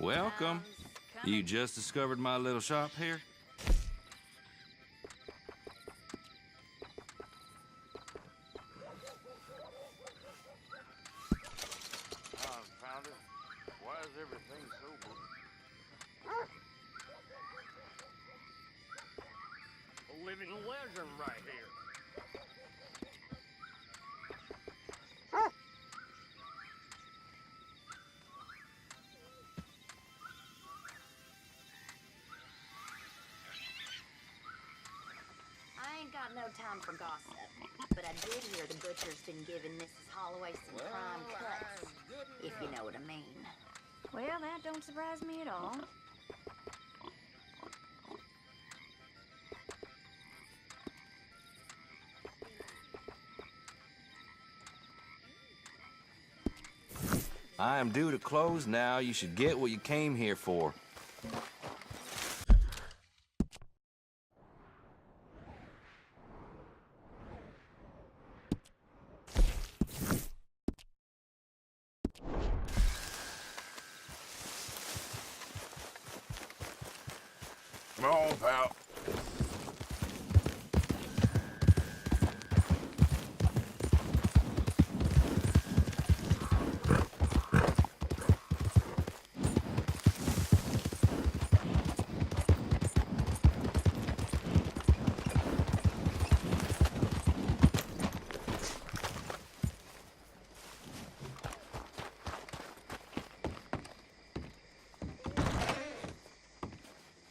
Welcome. You just discovered my little shop here? Found it. Why is everything so blue? A living legend right here. I ain't got no time for gossip, but I did hear the butcher's been giving Mrs. Holloway some prime cuts, if you know what I mean. Well, that don't surprise me at all. I am due to close now. You should get what you came here for. Come on, pal.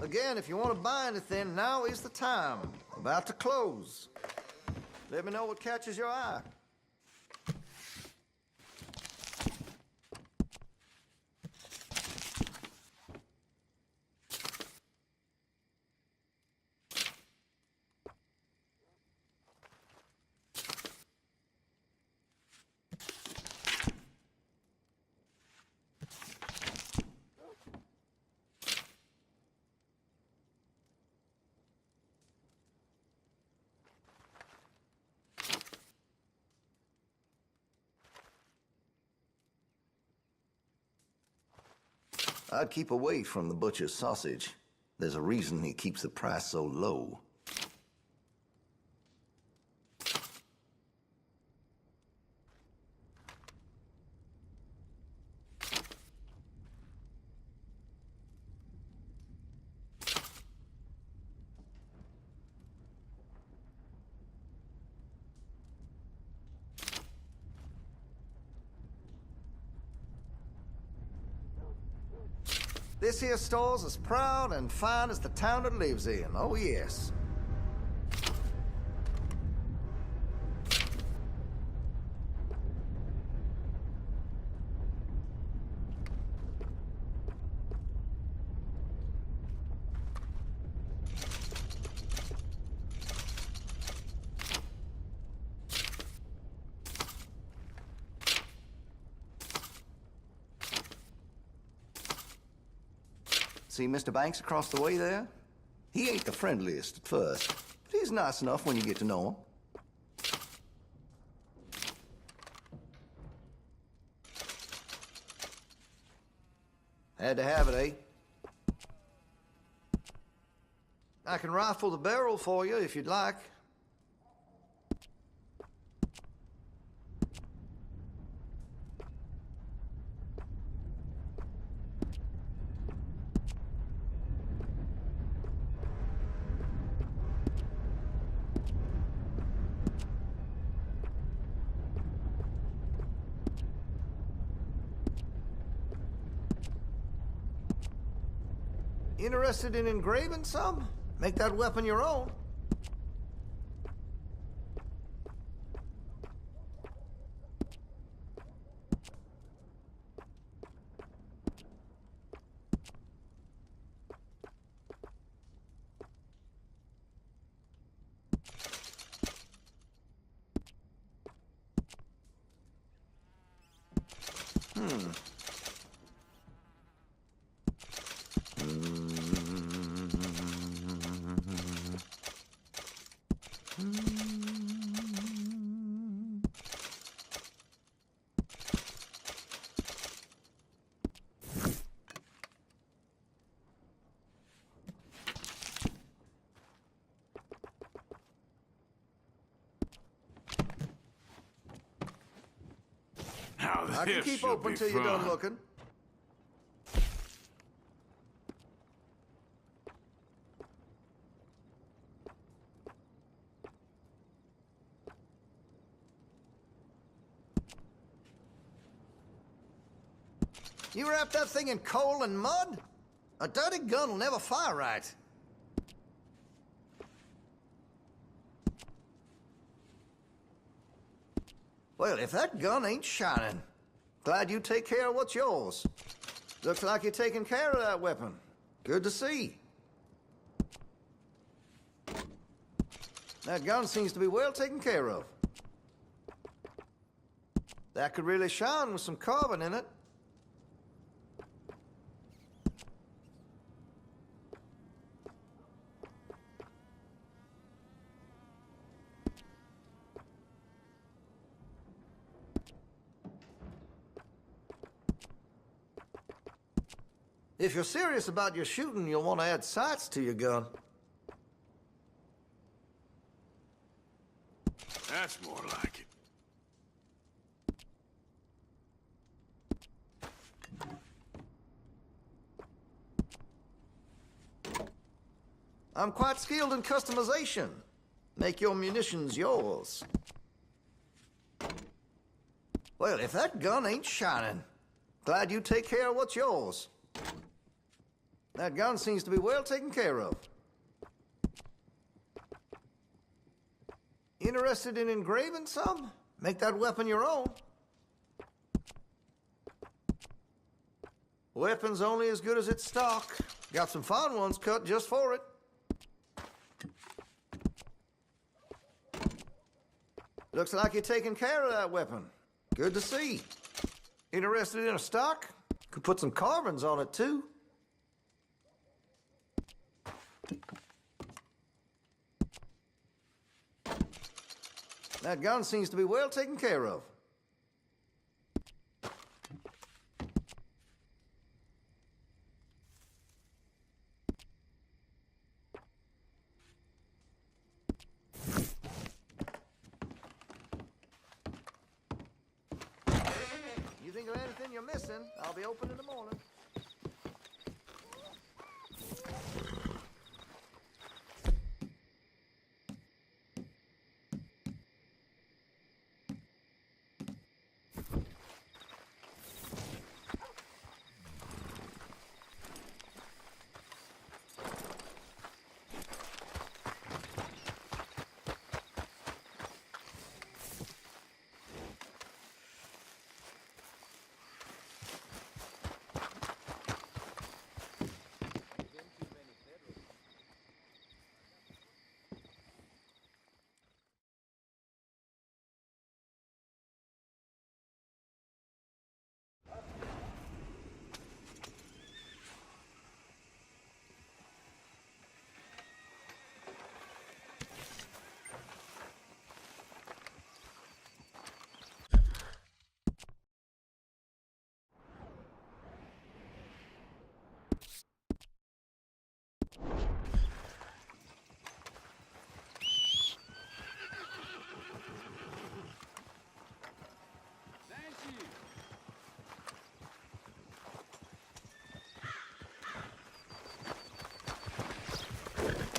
Again, if you want to buy anything, now is the time. About to close. Let me know what catches your eye. I'd keep away from the butcher's sausage. There's a reason he keeps the price so low. This here store's as proud and fine as the town it lives in. Oh, yes. See Mr. Banks across the way there? He ain't the friendliest at first, but he's nice enough when you get to know him. Had to have it, eh? I can rifle the barrel for you if you'd like. Interested in engraving some? Make that weapon your own. Now I can this keep should open be till you're done fun. looking. You wrap that thing in coal and mud? A dirty gun will never fire right. Well, if that gun ain't shining, glad you take care of what's yours. Looks like you're taking care of that weapon. Good to see. That gun seems to be well taken care of. That could really shine with some carbon in it. If you're serious about your shooting, you'll want to add sights to your gun. That's more like it. I'm quite skilled in customization. Make your munitions yours. Well, if that gun ain't shining, glad you take care of what's yours. That gun seems to be well taken care of. Interested in engraving some? Make that weapon your own. Weapon's only as good as its stock. Got some fine ones cut just for it. Looks like you're taking care of that weapon. Good to see. Interested in a stock? Could put some carbons on it, too. That gun seems to be well taken care of. You think of anything you're missing, I'll be open in the morning.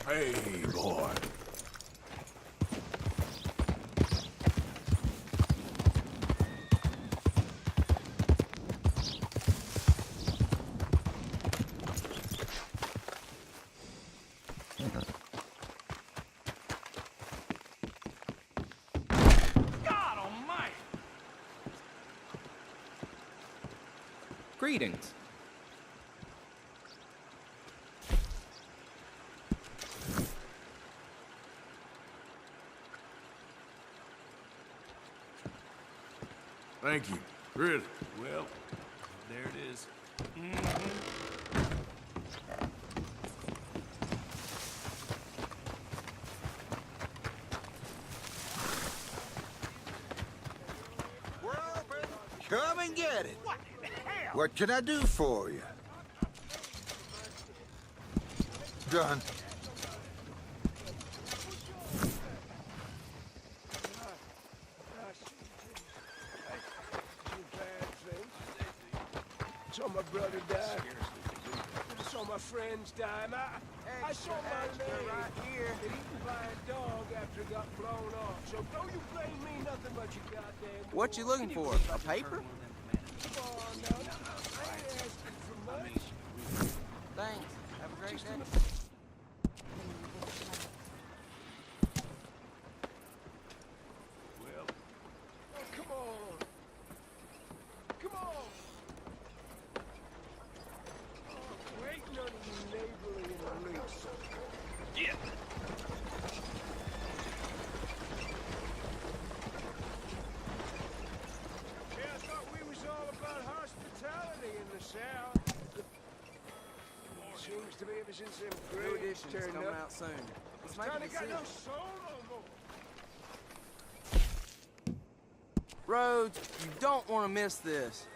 Hey, boy. God almighty! Greetings. Thank you. Really. Well, there it is. We're open. Come and get it. What can I do for you? Done. saw my brother die. I saw my friends die. And I saw my leg right here. get eaten by a dog after it got blown off. So don't you blame me nothing but your goddamn... What you looking for? A paper? Come on, now. I ain't asking for much. Thanks. Have a great Just day. Well, Oh, come on. Come on. Oh, ain't none of you neighborly in the least. yeah. Yeah, I thought we was all about hospitality in the South. Seems to be ever since them New grades edition's turned coming up. out soon. Let's This make town a ain't got no decision. soul no more. Rhodes, you don't want to miss this.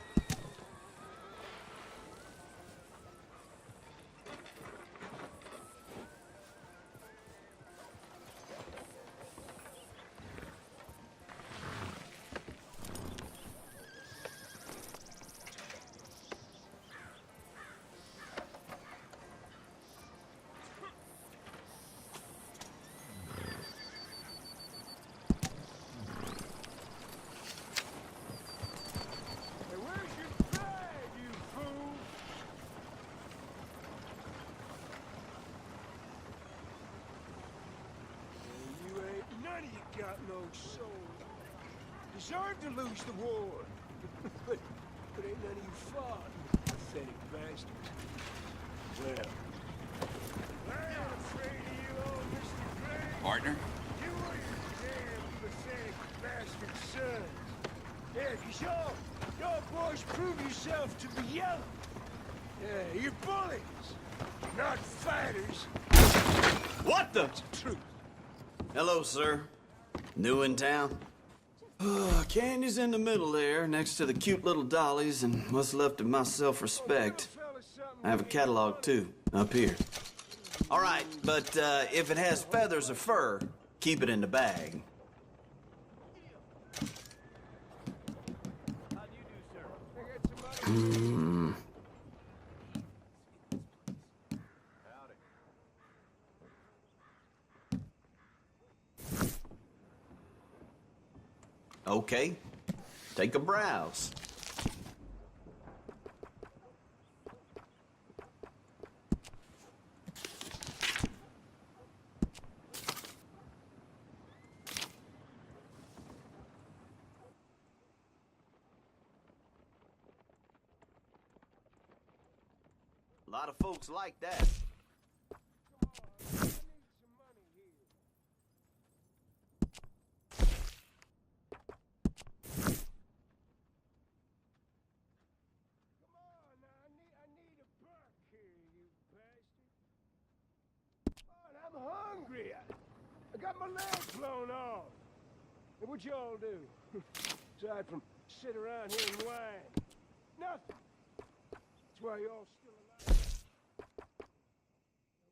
Hey, where's your pride, you fool? You ain't none of you got no soul. Deserve to lose the war. but ain't none of you fought, you pathetic bastards. Well, I ain't afraid of you, old Mr. Gray. Partner? You were your damn pathetic bastard sons. Yeah, 'cause your boys prove yourself to be yellow. Yeah, you're bullies, not fighters. What the? It's the truth. Hello, sir. New in town? Candy's in the middle there, next to the cute little dollies and what's left of my self-respect. I have a catalog, too, up here. All right, but if it has feathers or fur, keep it in the bag. Okay, take a browse. A lot of folks like that. I'm hungry. I got my leg blown off. And what y'all do? Aside from sit around here and whine. Nothing. That's why y'all still alive. I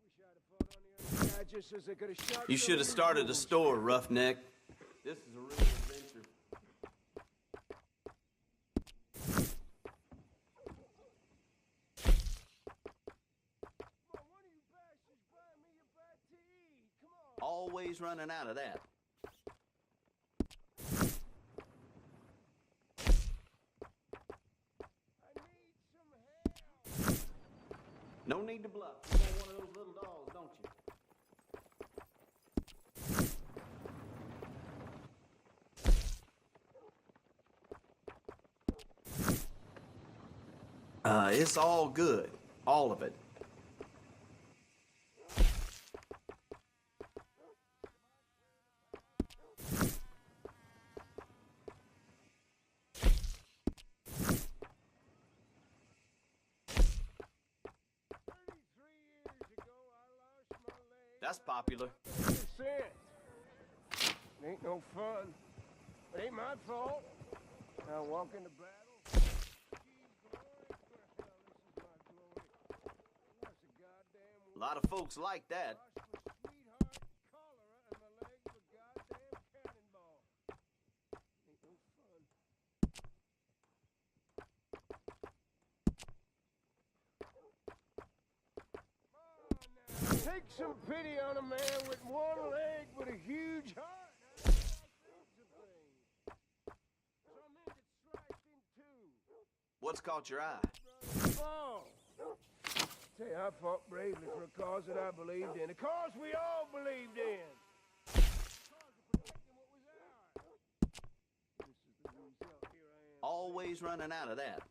wish I'd have fought on the other side just as I could have shot You should have started a store, Roughneck. This is a real adventure. Always running out of that. No need to bluff. You want one of those little dolls, don't you? It's all good. All of it. That's popular. That's it. It ain't no fun. It ain't my fault. I walk into battle. A lot of folks like that. pity on a man with one leg but a huge heart. I sliced in two. What's caught your eye? Oh. Tell you, I fought bravely for a cause that I believed in. A cause we all believed in. A cause of protecting what was ours. This is the result. Here I am. Always running out of that.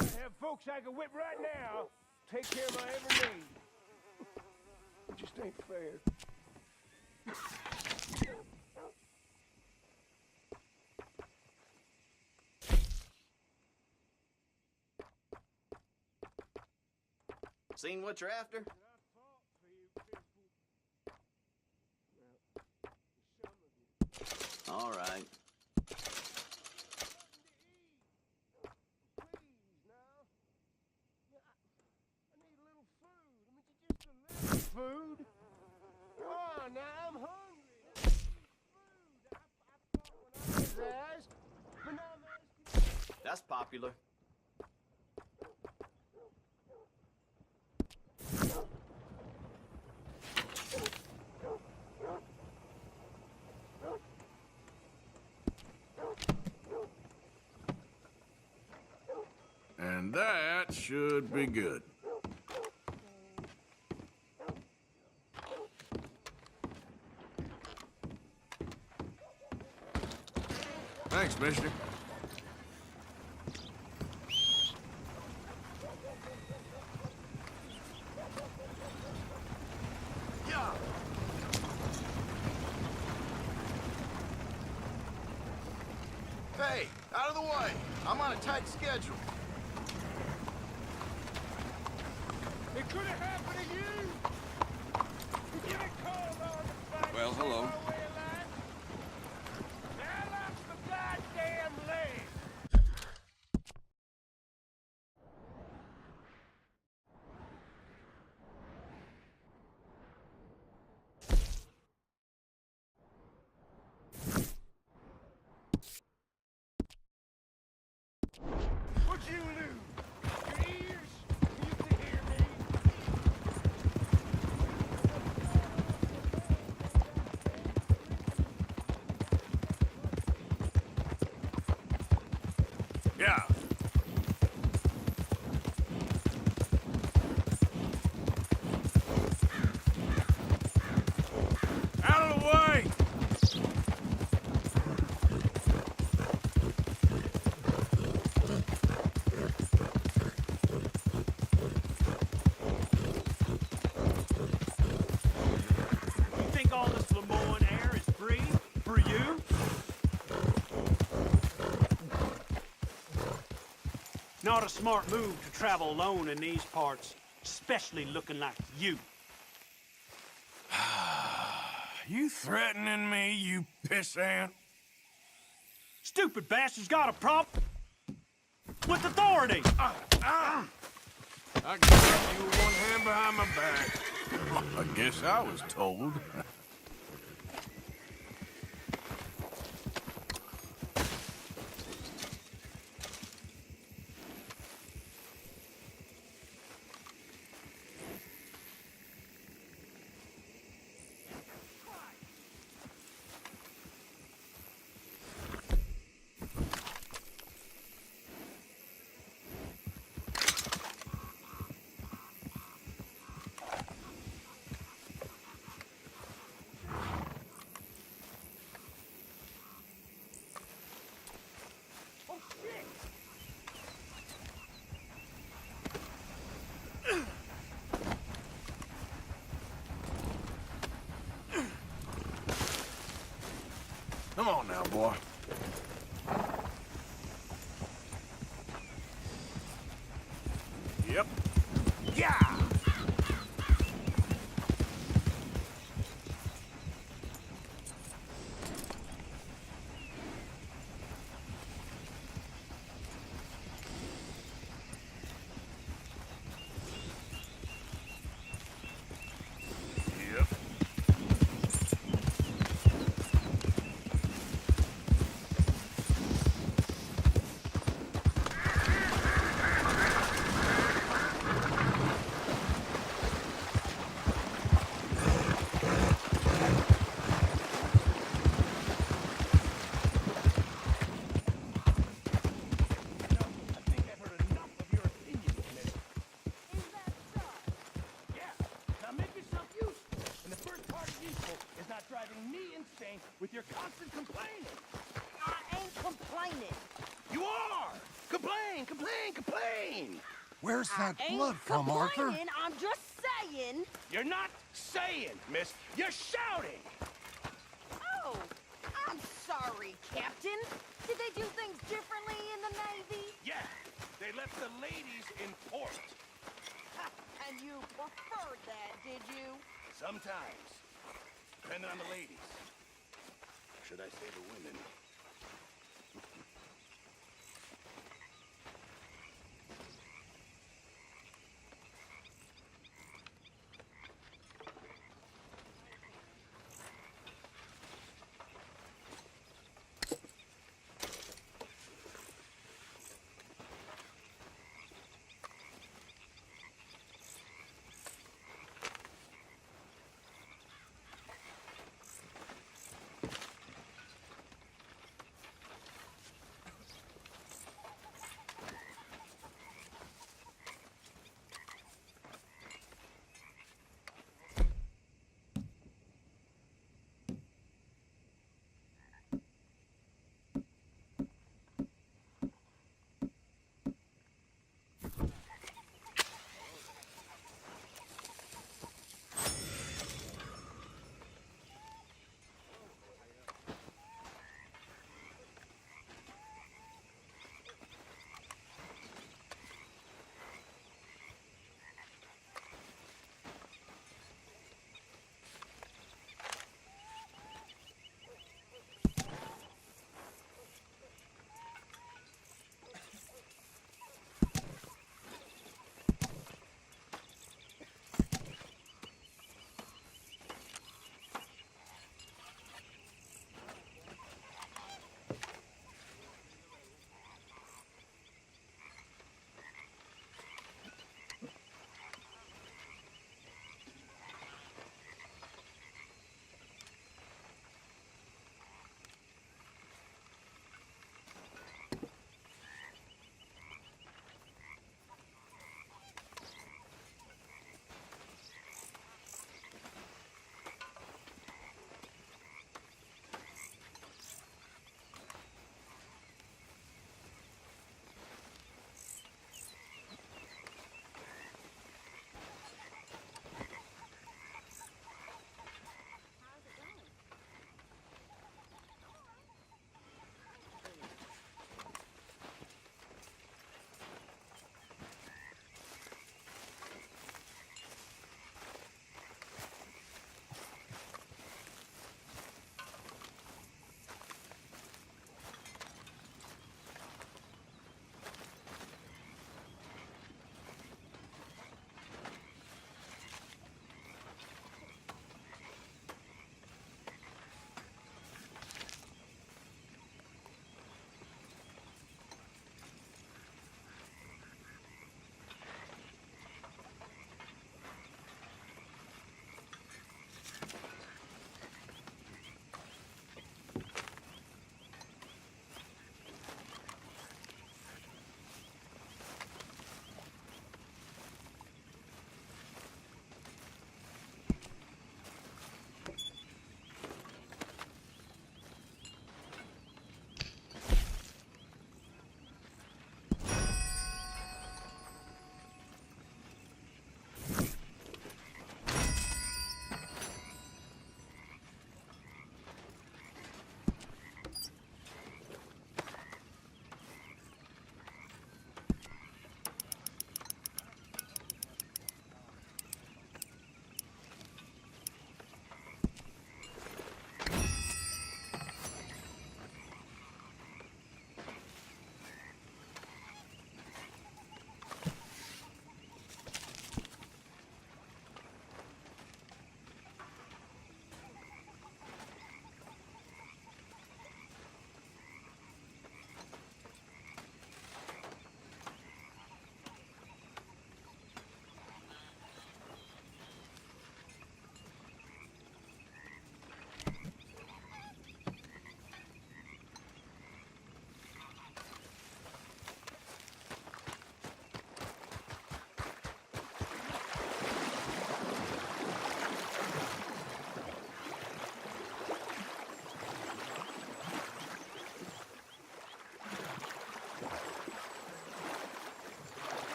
I have folks I can whip right now, take care of my every need. It just ain't fair. Seen what you're after? I fought for you people. Well, some of you. All right. Food? Oh, now I'm hungry. Food. I fought when I was asked, but now I'm asking. That's popular. And that should be good. Thanks, mister. Hey, out of the way. I'm on a tight schedule. It could have happened to you. You get called on to fight. Well, hello. Our way of life. Now that's the goddamn leg. What you lose? Your ears? You can hear me. Yeah. Out of the way! You think all this Lemoyne air is free for you? Not a smart move to travel alone in these parts, especially looking like you. You threatening me, you pissant? Stupid bastard's got a problem with authority. I got you with one hand behind my back. I guess I was told. Come on now, boy. Yep. Yeah! Yep. with your constant complaining. I ain't complaining. You are! Complain, complain, complain! Where's that Ain't blood from, Arthur? complaining, I'm just saying. You're not saying, miss. You're shouting! Oh, I'm sorry, Captain. Did they do things differently in the Navy? Yeah, they left the ladies in port. Ha, and you preferred that, did you? Sometimes. Depending on the ladies. Should I say the women?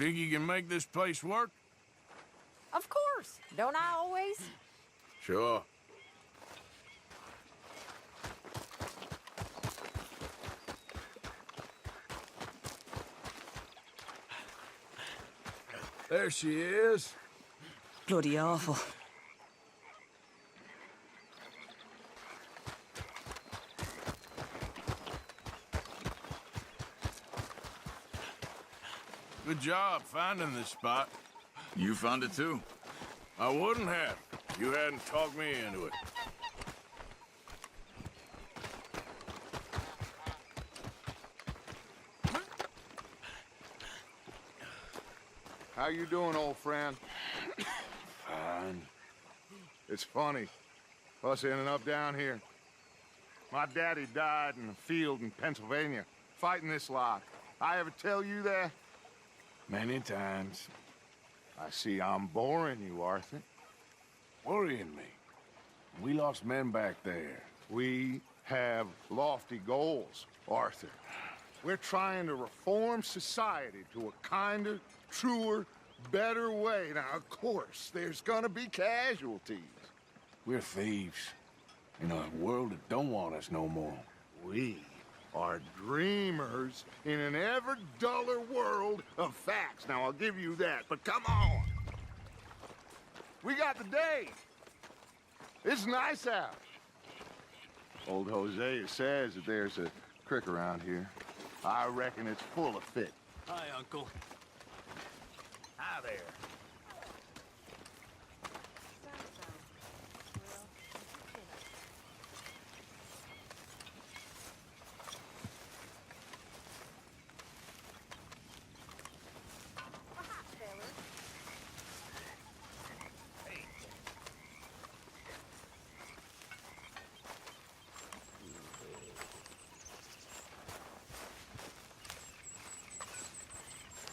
think you can make this place work? Of course. Don't I always? Sure. There she is. Bloody awful. Good job finding this spot. You found it too? I wouldn't have. You hadn't talked me into it. How you doing, old friend? Fine. It's funny, us ending up down here. My daddy died in the field in Pennsylvania, fighting this lot. I ever tell you that? Many times. I see I'm boring you, Arthur. Worrying me. We lost men back there. We have lofty goals, Arthur. We're trying to reform society to a kinder, truer, better way. Now, of course, there's gonna be casualties. We're thieves in a world that don't want us no more. We are dreamers in an ever duller world of facts. Now, I'll give you that, but come on. We got the day. It's nice out. Old Hosea says that there's a creek around here. I reckon it's full of fish. Hi, Uncle. Hi there.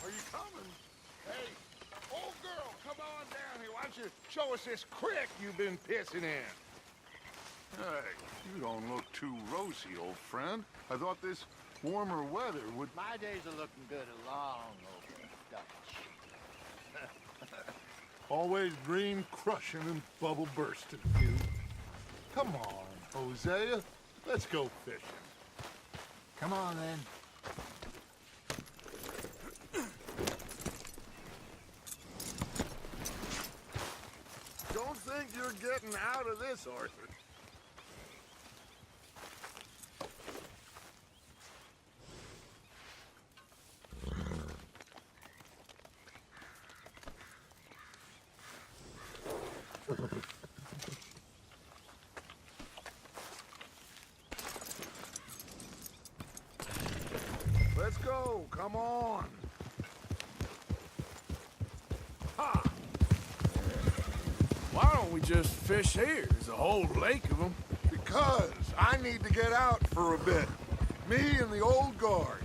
Are you coming? Hey, old girl, come on down here. Why don't you show us this creek you've been pissing in? Hey, you don't look too rosy, old friend. I thought this warmer weather would... My days are looking good along over Dutch. Always dream crushing and bubble bursting, you. Come on, Hosea. Let's go fishing. Come on, then. Don't think you're getting out of this, Arthur. Let's go. Come on. Ha! Why don't we just fish here? There's a whole lake of them. Because I need to get out for a bit. Me and the old guard.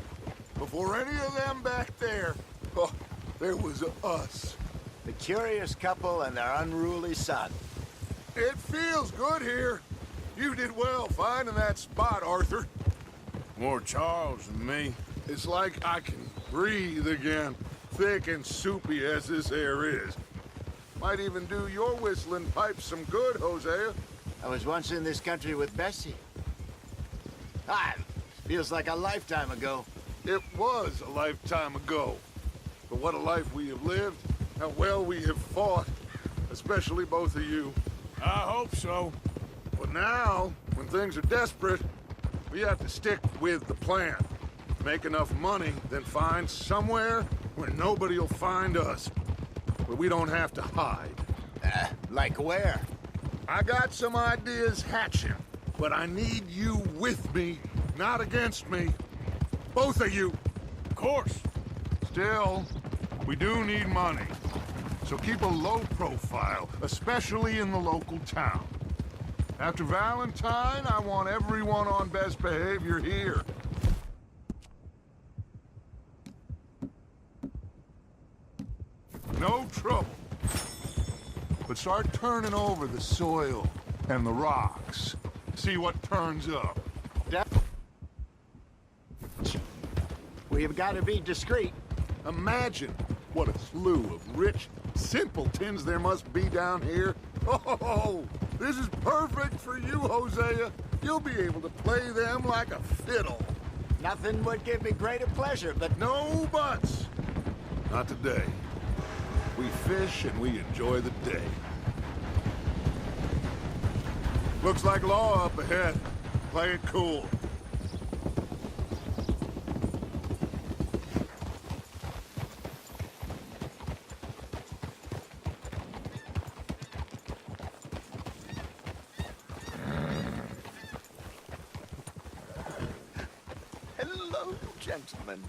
Before any of them back there, oh, there was us. The curious couple and their unruly son. It feels good here. You did well finding that spot, Arthur. More Charles than me. It's like I can breathe again, thick and soupy as this air is. Might even do your whistling pipes some good, Hosea. I was once in this country with Bessie. Feels like a lifetime ago. It was a lifetime ago. But what a life we have lived, how well we have fought, especially both of you. I hope so. But now, when things are desperate, we have to stick with the plan. Make enough money, then find somewhere where nobody will find us. Where we don't have to hide. Like where? I got some ideas hatching, but I need you with me, not against me. Both of you. Of course. Still, we do need money. So keep a low profile, especially in the local town. After Valentine, I want everyone on best behavior here. No trouble. But start turning over the soil and the rocks. See what turns up. We've got to be discreet. Imagine What a slew of rich simpletons there must be down here. Oh, this is perfect for you, Hosea. You'll be able to play them like a fiddle. Nothing would give me greater pleasure, but No buts. Not today. We fish and we enjoy the day. Looks like law up ahead. Play it cool. hello, gentlemen.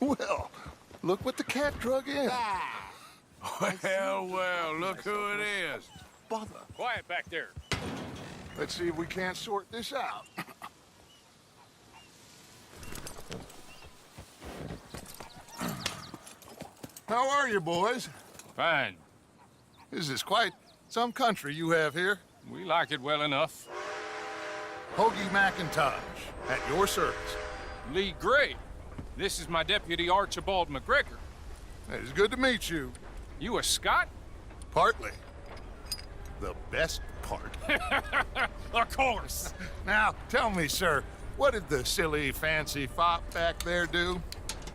Well, look what the cat drug in. Well, look who it is. Bother. Quiet back there. Let's see if we can't sort this out. How are you, boys? Fine. This is quite some country you have here. We like it well enough. Hoagie McIntosh, at your service. Lee Gray. This is my deputy, Archibald McGregor. It's good to meet you. You a Scot? Partly. The best part. Of course. Now, tell me, sir, what did the silly, fancy fop back there do?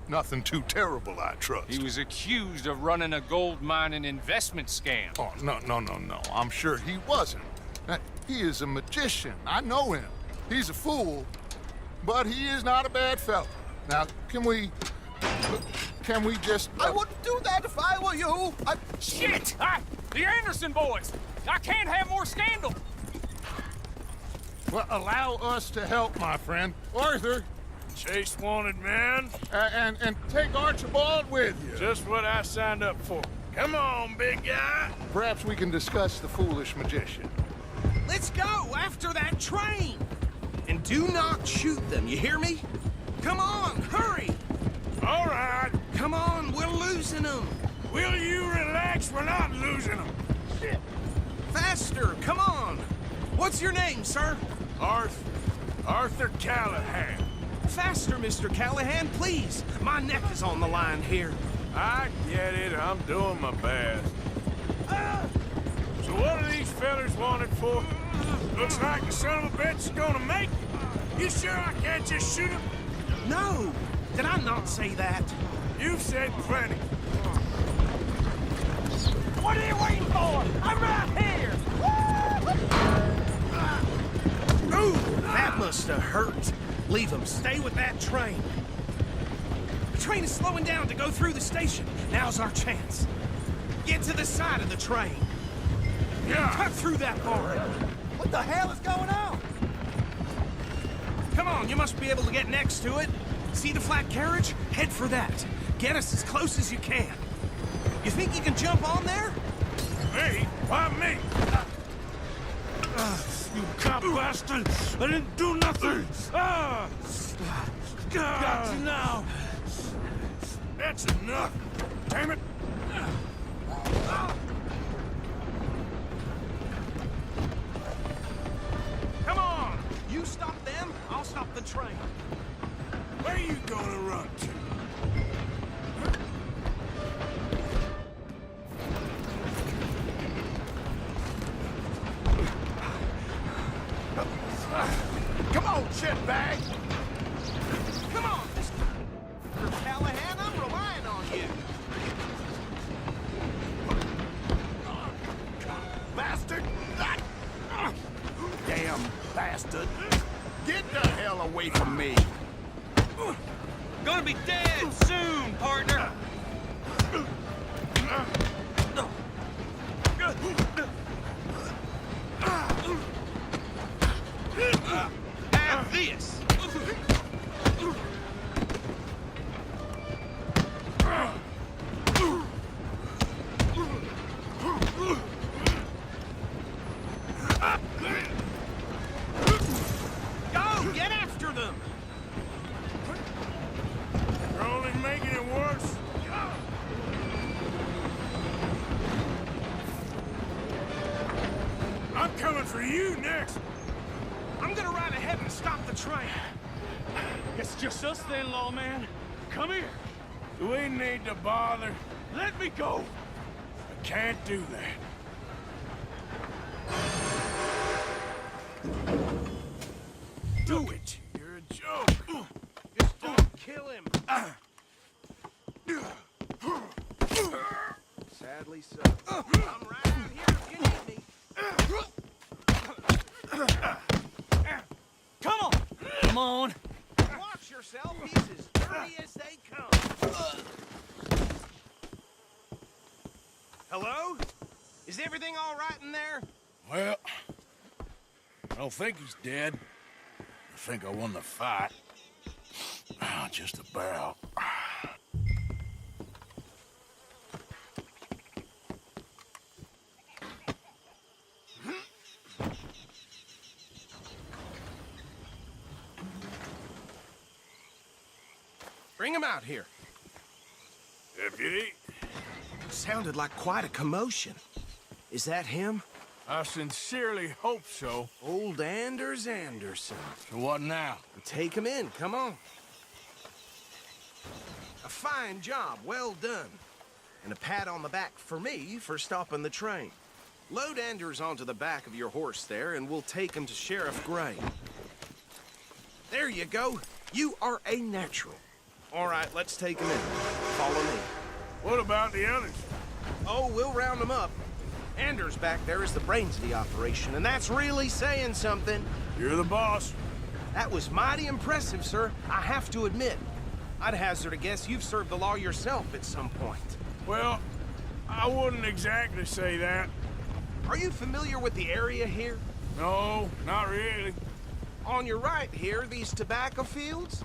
Nothing too terrible, I trust. He was accused of running a gold mining investment scam. Oh, no. I'm sure he wasn't. He is a magician. I know him. He's a fool, but he is not a bad fellow. Now, can we just... I wouldn't do that if I were you. Shit! The Anderson boys! I can't have more scandal! Well, allow us to help, my friend. Arthur, Chase wanted man. and take Archibald with you. Just what I signed up for. Come on, big guy. Perhaps we can discuss the foolish magician. Let's go after that train! And do not shoot them, you hear me? Come on, hurry! All right. Come on, we're losing them! Will you relax? We're not losing them. Shit! Faster, come on! What's your name, sir? Arthur Callahan. Faster, Mr. Callahan, please! My neck is on the line here. I get it. I'm doing my best. So what are these fellers wanted for? Looks like the son of a bitch is gonna make it. You sure I can't just shoot him? No! Did I not say that? You've said plenty. What are you waiting for? I'm right here! Ooh, that must have hurt. Leave him. Stay with that train. The train is slowing down to go through the station. Now's our chance. Get to the side of the train. Yeah. Cut through that barn. What the hell is going on? Come on, you must be able to get next to it. See the flat carriage? Head for that. Get us as close as you can. You think you can jump on there? Me? Why me? You cop bastard! I didn't do nothing! Got you now! That's enough. Damn it. Come on! You stop them, I'll stop the train. Where are you gonna run to? Come on, shitbag! Come on, Mr. Callahan, I'm relying on you. Bastard! Damn bastard! Get the hell away from me! Gonna be dead soon, partner! Have this! Go! Get after them! You're only making it worse. I'm coming for you next. I'm gonna ride ahead and stop the train. It's just us then, lawman. Come here. Do we need to bother? Let me go! I can't do that. Do it! You're a joke! Just don't kill him! Sadly so. I'm right out here if you need me. Come on! Come on! Watch yourself, he's as dirty as they come. Hello? Is everything all right in there? Well, I don't think he's dead. I think I won the fight. Just about. Bring him out here. Deputy? Sounded like quite a commotion. Is that him? I sincerely hope so. Old Anders Anderson. So what now? Take him in, come on. A fine job, well done. And a pat on the back for me for stopping the train. Load Anders onto the back of your horse there, and we'll take him to Sheriff Gray. There you go. You are a natural. All right, let's take him in. Follow me. What about the others? Oh, we'll round them up. Anders back there is the brains of the operation, and that's really saying something. You're the boss. That was mighty impressive, sir. I have to admit. I'd hazard a guess you've served the law yourself at some point. Well, I wouldn't exactly say that. Are you familiar with the area here? No, not really. On your right here, these tobacco fields?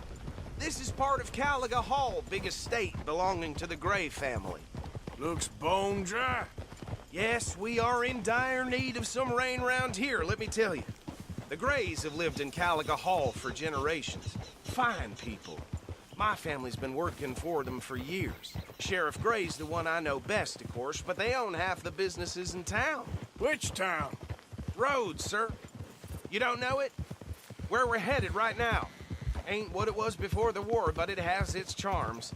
This is part of Caliga Hall, big estate belonging to the Gray family. Looks bone dry. Yes, we are in dire need of some rain round here, let me tell you. The Grays have lived in Caliga Hall for generations. Fine people. My family's been working for them for years. Sheriff Gray's the one I know best, of course, but they own half the businesses in town. Which town? Rhodes, sir. You don't know it? Where we're headed right now. Ain't what it was before the war, but it has its charms.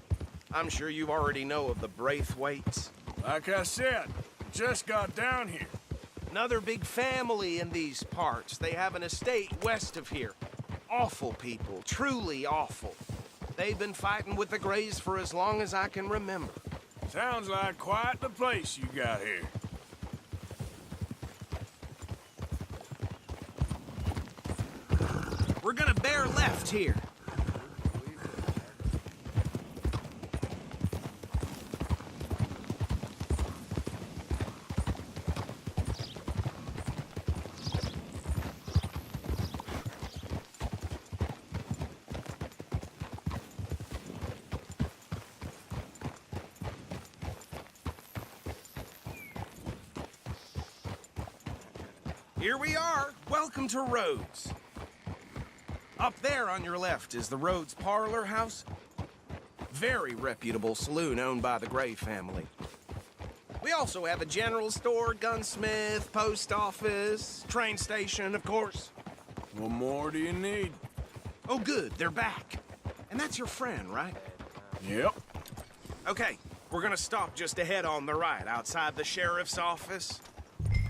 I'm sure you already know of the Braithwaites. Like I said, just got down here. Another big family in these parts. They have an estate west of here. Awful people, truly awful. They've been fighting with the Grays for as long as I can remember. Sounds like quite the place you got here. We're gonna bear left here. Here we are. Welcome to Rhodes. Up there on your left is the Rhodes Parlor House. Very reputable saloon owned by the Gray family. We also have a general store, gunsmith, post office, train station, of course. What more do you need? Oh, good. They're back. And that's your friend, right? Yep. Okay, we're gonna stop just ahead on the right, outside the sheriff's office.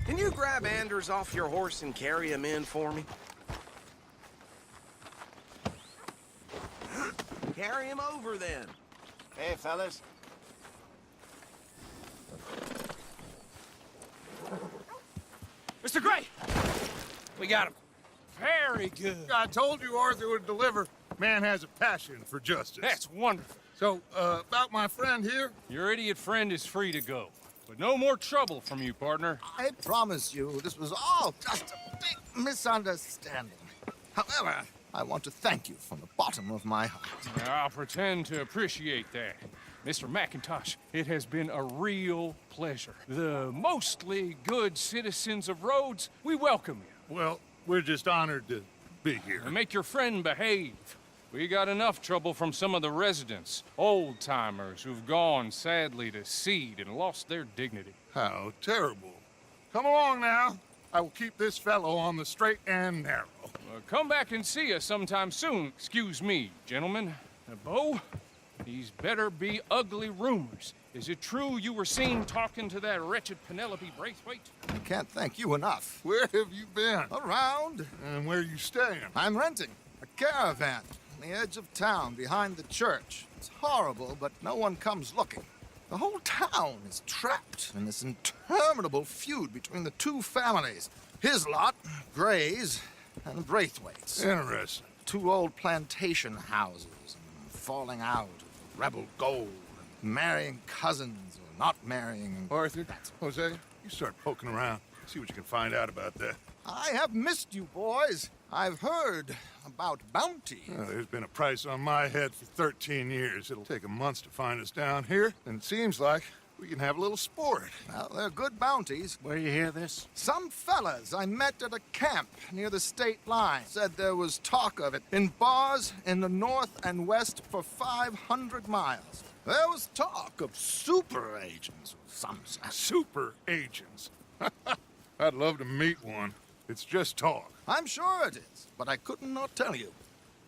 Can you grab Anders off your horse and carry him in for me? Carry him over, then. Hey, fellas. Mr. Gray! We got him. Very good. I told you Arthur would deliver. Man has a passion for justice. That's wonderful. So, about my friend here? Your idiot friend is free to go. But no more trouble from you, partner. I promise you, this was all just a big misunderstanding. However, I want to thank you from the bottom of my heart. I'll pretend to appreciate that. Mr. McIntosh, it has been a real pleasure. The mostly good citizens of Rhodes, we welcome you. Well, we're just honored to be here. And make your friend behave. We got enough trouble from some of the residents, old-timers who've gone, sadly, to seed and lost their dignity. How terrible. Come along now. I will keep this fellow on the straight and narrow. Come back and see us sometime soon. Excuse me, gentlemen. Bo, these better be ugly rumors Is it true you were seen talking to that wretched Penelope Braithwaite? I can't thank you enough. Where have you been? Around. And where you staying? I'm renting a caravan on the edge of town behind the church. It's horrible, but no one comes looking. The whole town is trapped in this interminable feud between the two families. His lot, Gray's, and Braithwaite's. Interesting. Two old plantation houses, and falling out of rebel gold, and marrying cousins or not marrying. Arthur, Jose, you start poking around. See what you can find out about that. I have missed you, boys. I've heard about bounty. There's been a price on my head for 13 years. It'll take 'em months to find us down here, and it seems like we can have a little sport. Well, they're good bounties. Where you hear this? Some fellas I met at a camp near the state line said there was talk of it in bars in the north and west for 500 miles. There was talk of super agents of some sort. Super agents? I'd love to meet one. It's just talk. I'm sure it is, but I couldn't not tell you.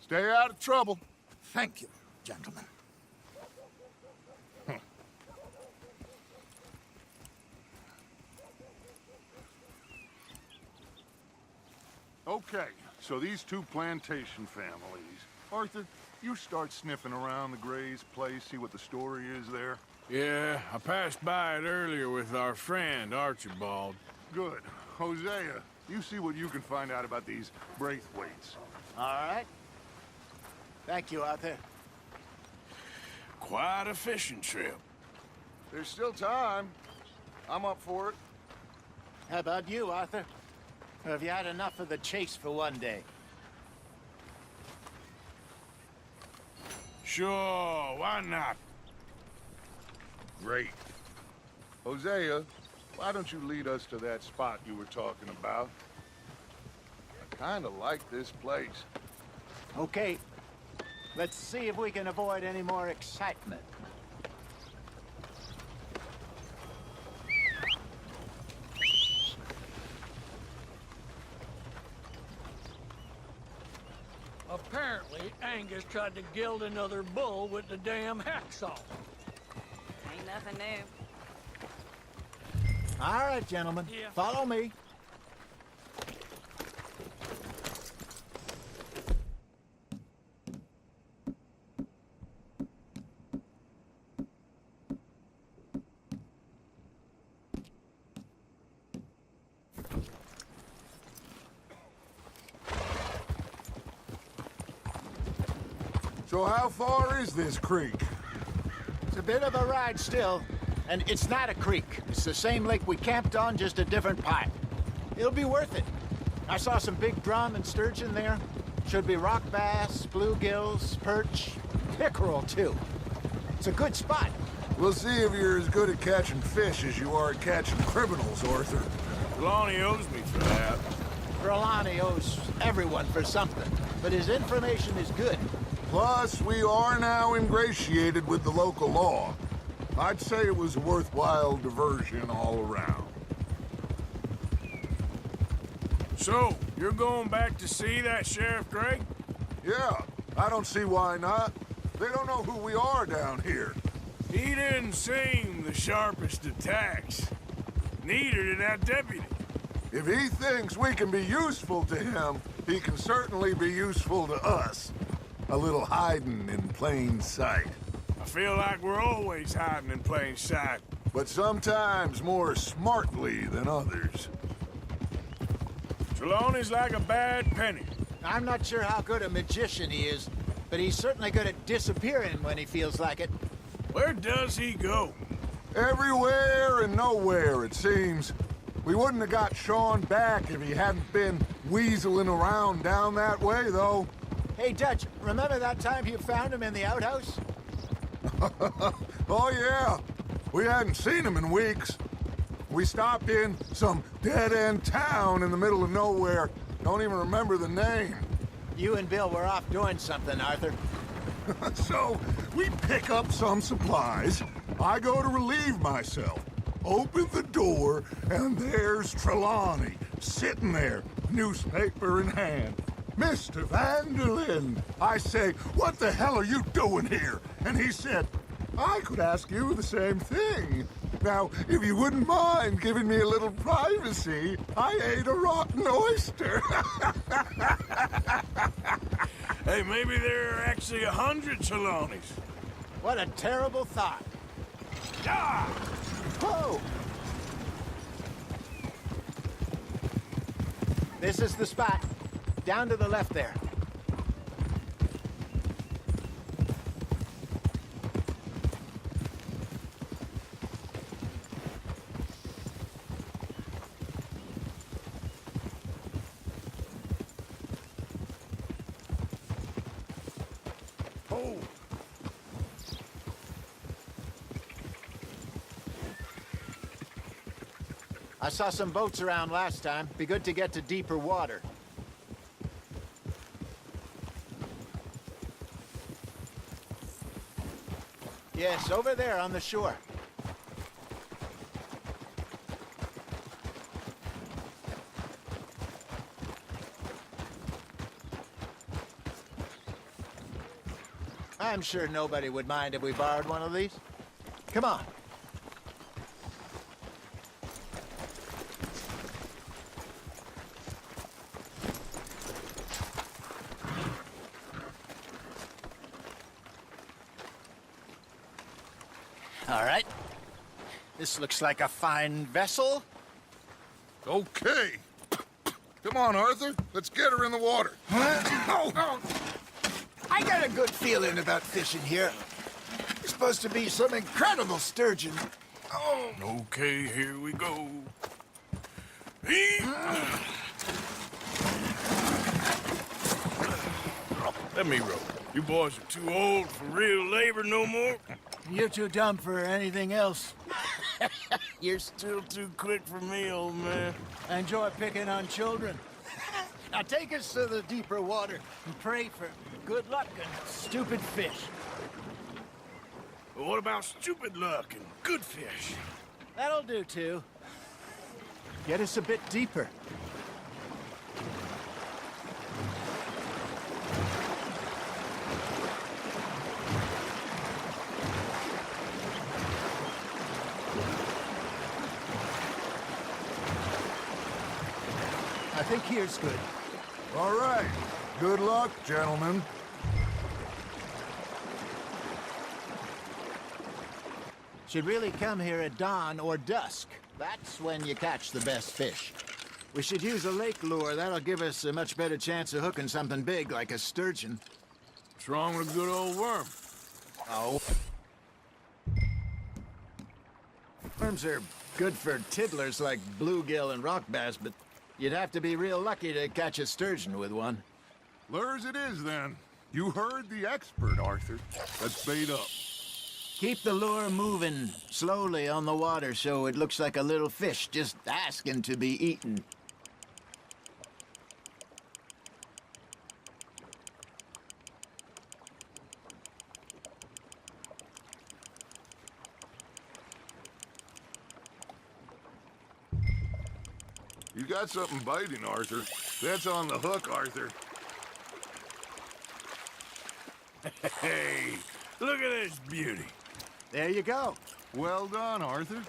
Stay out of trouble. Thank you, gentlemen. Okay, so these two plantation families. Arthur, you start sniffing around the Gray's place, see what the story is there. Yeah, I passed by it earlier with our friend, Archibald. Good. Hosea, you see what you can find out about these Braithwaites. All right. Thank you, Arthur. Quite a fishing trip. There's still time. I'm up for it. How about you, Arthur? Or have you had enough of the chase for one day? Sure, why not? Great. Hosea, why don't you lead us to that spot you were talking about? I kind of like this place. Okay. Let's see if we can avoid any more excitement. Apparently, Angus tried to gild another bull with the damn hacksaw. Ain't nothing new. All right, gentlemen. Yeah. Follow me. So how far is this creek? It's a bit of a ride still, and it's not a creek. It's the same lake we camped on, just a different part. It'll be worth it. I saw some big drum and sturgeon there. Should be rock bass, bluegills, perch, pickerel too. It's a good spot. We'll see if you're as good at catching fish as you are at catching criminals, Arthur. Trelawney owes me for that. Trelawney owes everyone for something, but his information is good. Plus, we are now ingratiated with the local law. I'd say it was a worthwhile diversion all around. So, you're going back to see that Sheriff Gray? Yeah, I don't see why not. They don't know who we are down here. He didn't seem the sharpest attacks. Neither did that deputy. If he thinks we can be useful to him, he can certainly be useful to us. A little hiding in plain sight. I feel like we're always hiding in plain sight. But sometimes more smartly than others. Trelawney's like a bad penny. I'm not sure how good a magician he is, but he's certainly good at disappearing when he feels like it. Where does he go? Everywhere and nowhere, it seems. We wouldn't have got Sean back if he hadn't been weaseling around down that way, though. Hey, Dutch, remember that time you found him in the outhouse? Oh, yeah. We hadn't seen him in weeks. We stopped in some dead-end town in the middle of nowhere. Don't even remember the name. You and Bill were off doing something, Arthur. So, we pick up some supplies. I go to relieve myself. Open the door, and there's Trelawney, sitting there, newspaper in hand. Mr. Van der Linde. I say, what the hell are you doing here? And he said, I could ask you the same thing. Now, if you wouldn't mind giving me a little privacy, I ate a rotten oyster. Hey, maybe there are actually 100 Trelawneys. What a terrible thought. Ah! Whoa! This is the spot. Down to the left there. Oh! I saw some boats around last time. Be good to get to deeper water. Yes, over there on the shore. I'm sure nobody would mind if we borrowed one of these. Come on. All right. This looks like a fine vessel. Okay. Come on, Arthur. Let's get her in the water. I got a good feeling about fishing here. It's supposed to be some incredible sturgeon. Oh. Okay, here we go. Let me row. You boys are too old for real labor no more. You're too dumb for anything else. You're still too quick for me, old man. I enjoy picking on children. Now take us to the deeper water and pray for good luck and stupid fish. But what about stupid luck and good fish? That'll do, too. Get us a bit deeper. I think here's good. All right. Good luck, gentlemen. Should really come here at dawn or dusk. That's when you catch the best fish. We should use a lake lure. That'll give us a much better chance of hooking something big like a sturgeon. What's wrong with a good old worm? Oh. Worms are good for tiddlers like bluegill and rock bass, but you'd have to be real lucky to catch a sturgeon with one. Lures it is, then. You heard the expert, Arthur. Let's bait up. Keep the lure moving slowly on the water so it looks like a little fish just asking to be eaten. You got something biting, Arthur. That's on the hook, Arthur. Hey, look at this beauty. There you go. Well done, Arthur.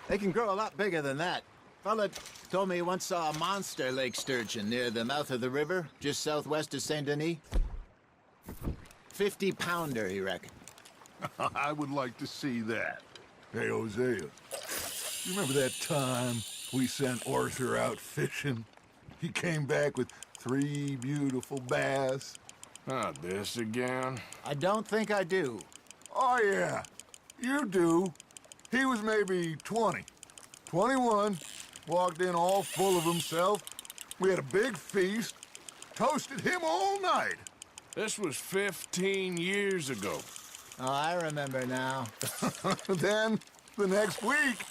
They can grow a lot bigger than that. Fella told me he once saw a monster lake sturgeon near the mouth of the river, just southwest of Saint Denis. 50-pounder, he reckoned. I would like to see that. Hey, Hosea, you remember that time we sent Arthur out fishing? He came back with 3 beautiful bass. Not this again. I don't think I do. Oh, yeah. You do. He was maybe 20. 21. Walked in all full of himself. We had a big feast. Toasted him all night. This was 15 years ago. Oh, I remember now. Then, the next week,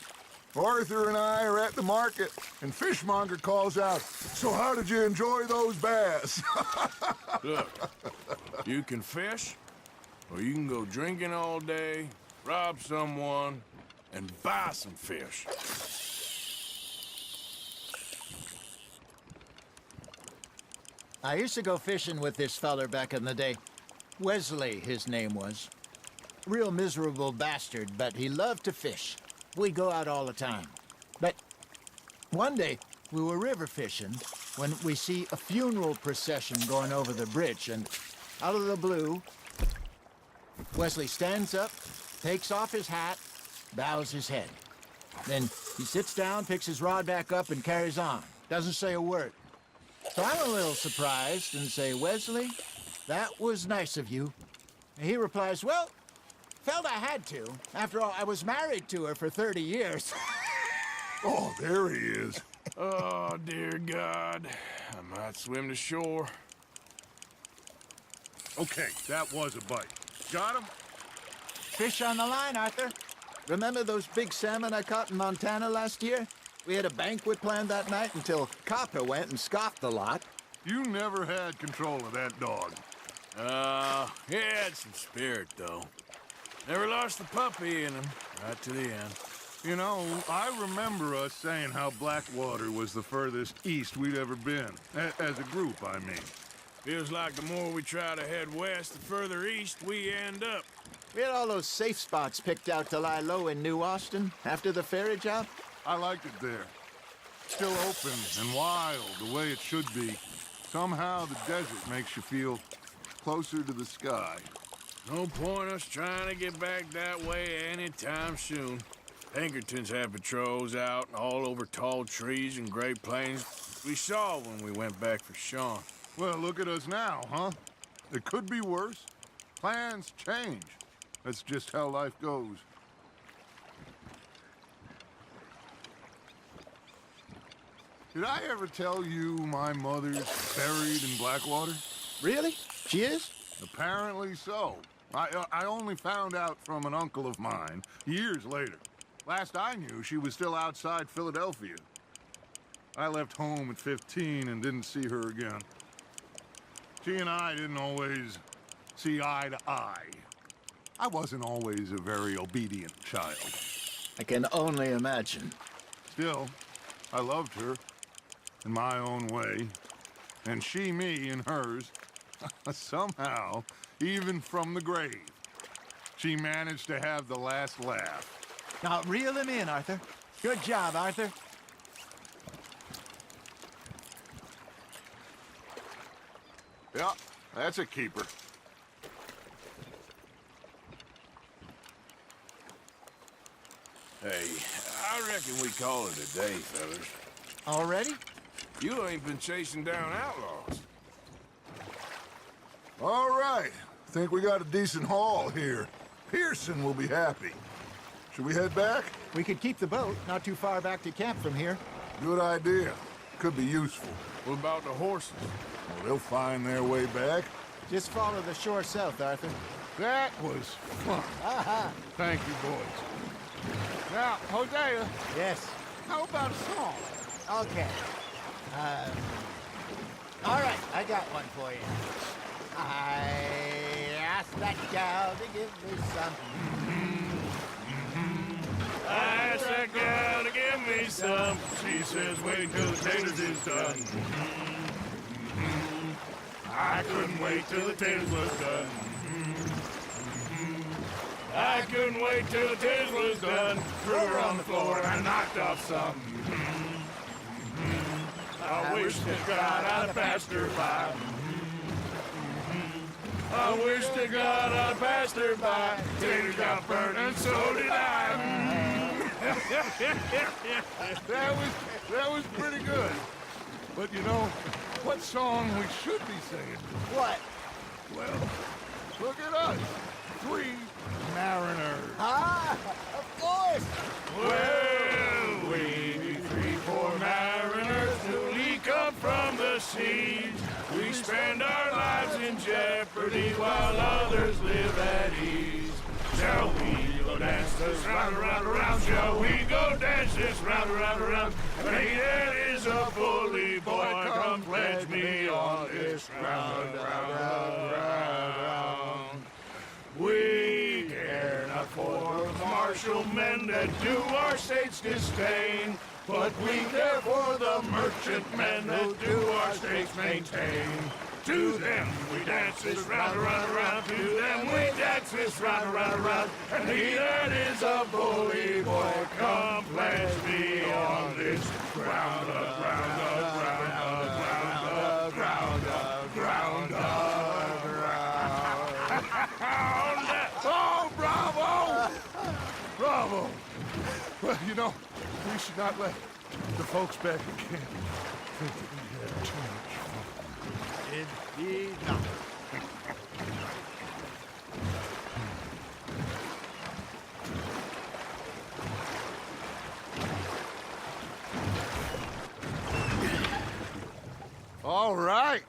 Arthur and I are at the market, and Fishmonger calls out, "So how did you enjoy those bass?" Look, you can fish, or you can go drinking all day, rob someone, and buy some fish. I used to go fishing with this feller back in the day. Wesley, his name was. real miserable bastard, but he loved to fish. We go out all the time. But one day, we were river fishing when we see a funeral procession going over the bridge, and out of the blue, Wesley stands up, takes off his hat, bows his head. Then he sits down, picks his rod back up, and carries on. Doesn't say a word. So I'm a little surprised and say, Wesley, that was nice of you. And he replies, well, felt I had to. After all, I was married to her for 30 years. Oh, there he is. Oh, dear God. I might swim to shore. Okay, that was a bite. Got him? Fish on the line, Arthur. Remember those big salmon I caught in Montana last year? We had a banquet planned that night until Copper went and scoffed the lot. You never had control of that dog. He had some spirit, though. Never lost the puppy in him, right to the end. You know, I remember us saying how Blackwater was the furthest east we'd ever been. As a group, I mean. Feels like the more we try to head west, the further east we end up. We had all those safe spots picked out to lie low in New Austin after the ferry job. I liked it there. Still open and wild, the way it should be. Somehow the desert makes you feel closer to the sky. No point us trying to get back that way anytime soon. Pinkertons had patrols out all over tall trees and Great Plains. We saw when we went back for Sean. Well, look at us now, huh? It could be worse. Plans change. That's just how life goes. Did I ever tell you my mother's buried in Blackwater? Really? She is? Apparently so. I only found out from an uncle of mine years later. Last I knew, she was still outside Philadelphia. I left home at 15 and didn't see her again. She and I didn't always see eye to eye. I wasn't always a very obedient child. I can only imagine. Still, I loved her in my own way, and she me in hers. Somehow, even from the grave, she managed to have the last laugh. Now, reel him in, Arthur. Good job, Arthur. Yeah, that's a keeper. Hey, I reckon we call it a day, fellas. Already? You ain't been chasing down outlaws. All right. Think we got a decent haul here. Pearson will be happy. Should we head back? We could keep the boat not too far back to camp from here. Good idea. Could be useful. What about the horses? Well, they'll find their way back. Just follow the shore south, Arthur. That was fun. Thank you, boys. Now, Hosea. Yes? How about a song? Okay. All right, I got one for you. I asked that gal to give me some. I asked that gal to give me some. She says, wait till the taters is done. I couldn't wait till the taters was done. I couldn't wait till the taters was done. Threw her on the floor and knocked off some. I wish to God I'd passed her by. I wish to God I'd passed her by. Taters got burnt and so did I. That was pretty good. But you know, what song we should be singing? What? Well, look at us. 3 mariners. Ah, of course. Well, we be 3 poor mariners newly come from the seas. We spend our lives in jeopardy while others live at ease. Shall we go dance this round, around, around? Shall we go dance this round, around, around? Hey, there is a bully boy, come pledge me on this round, round, round, round. We care not for the martial men that do our state's disdain, but we care for the merchant men that do our states maintain. To them we dance this round, around, around. To them we dance Texas, round, round, round. And he that is a bully boy, come pledge me on this ground up, ground up, ground up, ground up, ground up, ground up, ground up. Oh, bravo! Bravo! Well, you know, we should not let the folks back at camp think that we had too much fun. Indeed not. All right.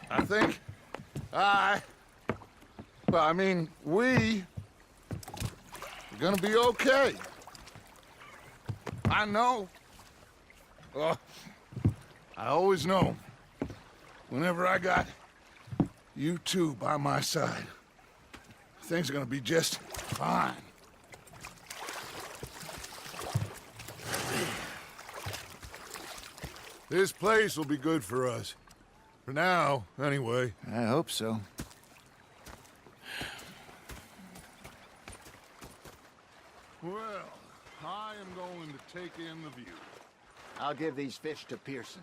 I think we are gonna be okay. I know. I always know. Whenever I got you two by my side, things are gonna be just fine. This place will be good for us. For now, anyway. I hope so. Well, I am going to take in the view. I'll give these fish to Pearson.